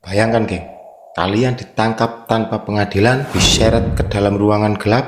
Bayangkan geng, kalian ditangkap tanpa pengadilan, diseret ke dalam ruangan gelap,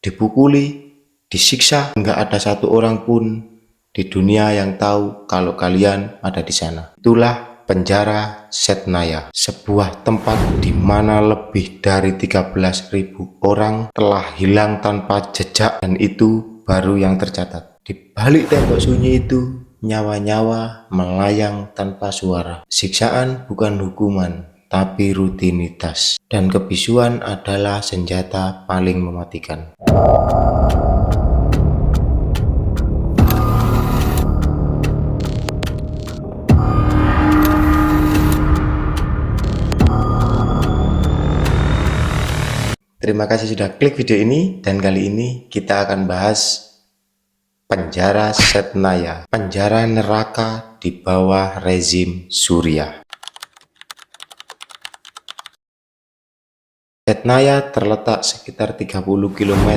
dipukuli, disiksa, nggak ada satu orang pun di dunia yang tahu kalau kalian ada di sana. Itulah penjara Setnaya, sebuah tempat di mana lebih dari 13.000 orang telah hilang tanpa jejak, dan itu baru yang tercatat. Di balik tembok sunyi itu, nyawa-nyawa melayang tanpa suara. Siksaan bukan hukuman, tapi rutinitas. Dan kebisuan adalah senjata paling mematikan. Terima kasih sudah klik video ini, dan kali ini kita akan bahas penjara Setnaya, penjara neraka di bawah rezim Suriah. Setnaya terletak sekitar 30 km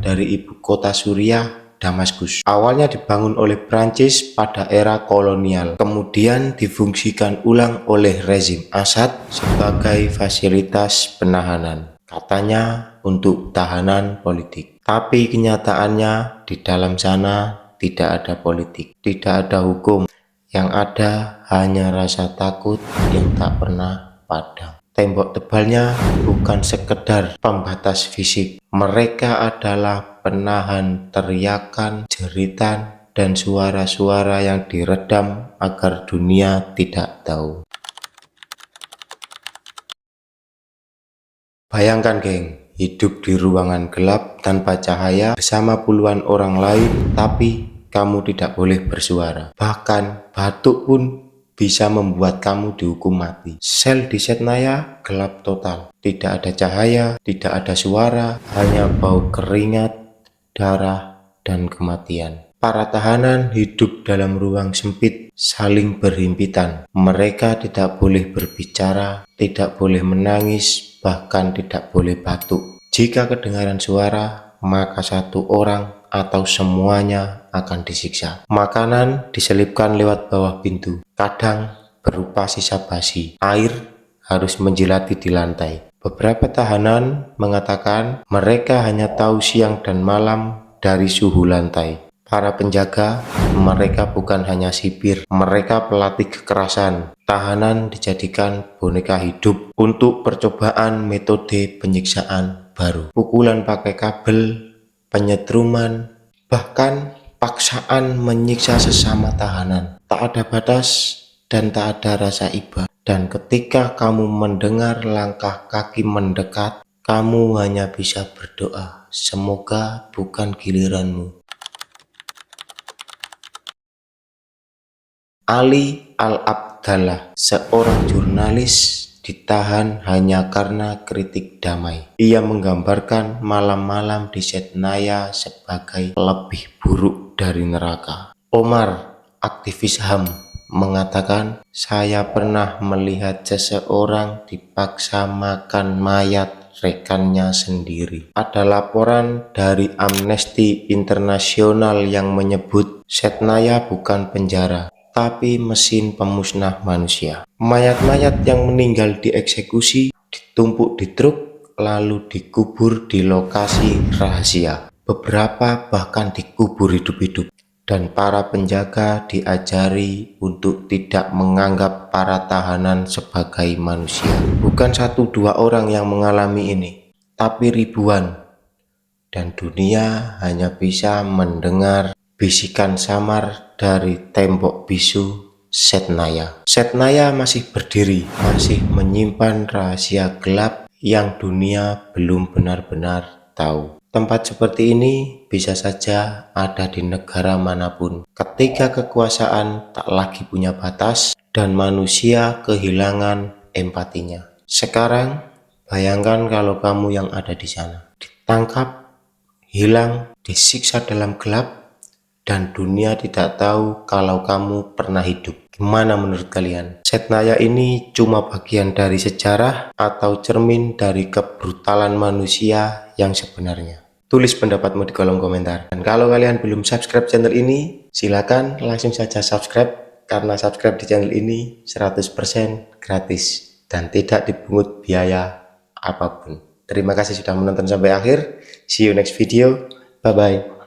dari ibu kota Suriah, Damaskus. Awalnya dibangun oleh Prancis pada era kolonial, kemudian difungsikan ulang oleh rezim Assad sebagai fasilitas penahanan. Katanya untuk tahanan politik, tapi kenyataannya di dalam sana tidak ada politik, tidak ada hukum, yang ada hanya rasa takut yang tak pernah padam. Tembok tebalnya bukan sekedar pembatas fisik, mereka adalah penahan teriakan, jeritan, dan suara-suara yang diredam agar dunia tidak tahu. Bayangkan geng, hidup di ruangan gelap tanpa cahaya bersama puluhan orang lain, tapi kamu tidak boleh bersuara. Bahkan batuk pun bisa membuat kamu dihukum mati. Sel di Setnaya gelap total, tidak ada cahaya, tidak ada suara, hanya bau keringat, darah, dan kematian. Para tahanan hidup dalam ruang sempit, saling berhimpitan. Mereka tidak boleh berbicara, tidak boleh menangis, bahkan tidak boleh batuk. Jika kedengaran suara, maka satu orang atau semuanya akan disiksa. Makanan diselipkan lewat bawah pintu, kadang berupa sisa basi. Air harus menjilati di lantai. Beberapa tahanan mengatakan mereka hanya tahu siang dan malam dari suhu lantai. Para penjaga, mereka bukan hanya sipir, mereka pelatih kekerasan. Tahanan dijadikan boneka hidup untuk percobaan metode penyiksaan baru. Pukulan pakai kabel, penyetruman, bahkan paksaan menyiksa sesama tahanan. Tak ada batas dan tak ada rasa iba. Dan ketika kamu mendengar langkah kaki mendekat, kamu hanya bisa berdoa, semoga bukan giliranmu. Ali Al-Abdallah, seorang jurnalis, ditahan hanya karena kritik damai. Ia menggambarkan malam-malam di Setnaya sebagai lebih buruk dari neraka. Omar, aktivis HAM, mengatakan, saya pernah melihat seseorang dipaksa makan mayat rekannya sendiri. Ada laporan dari Amnesty International yang menyebut Setnaya bukan penjara, tapi mesin pemusnah manusia. Mayat-mayat yang meninggal dieksekusi, ditumpuk di truk, lalu dikubur di lokasi rahasia. Beberapa bahkan dikubur hidup-hidup. Dan para penjaga diajari untuk tidak menganggap para tahanan sebagai manusia. Bukan 1-2 orang yang mengalami ini, tapi ribuan. Dan dunia hanya bisa mendengar bisikan samar dari tembok bisu Setnaya. Setnaya masih berdiri, masih menyimpan rahasia gelap yang dunia belum benar-benar tahu. Tempat seperti ini bisa saja ada di negara manapun, ketika kekuasaan tak lagi punya batas dan manusia kehilangan empatinya. Sekarang, bayangkan kalau kamu yang ada di sana, ditangkap, hilang, disiksa dalam gelap, dan dunia tidak tahu kalau kamu pernah hidup. Gimana menurut kalian? Setnaya ini cuma bagian dari sejarah atau cermin dari kebrutalan manusia yang sebenarnya? Tulis pendapatmu di kolom komentar. Dan kalau kalian belum subscribe channel ini, silakan langsung saja subscribe, karena subscribe di channel ini 100% gratis. dan tidak dipungut biaya apapun. Terima kasih sudah menonton sampai akhir. See you next video. Bye-bye.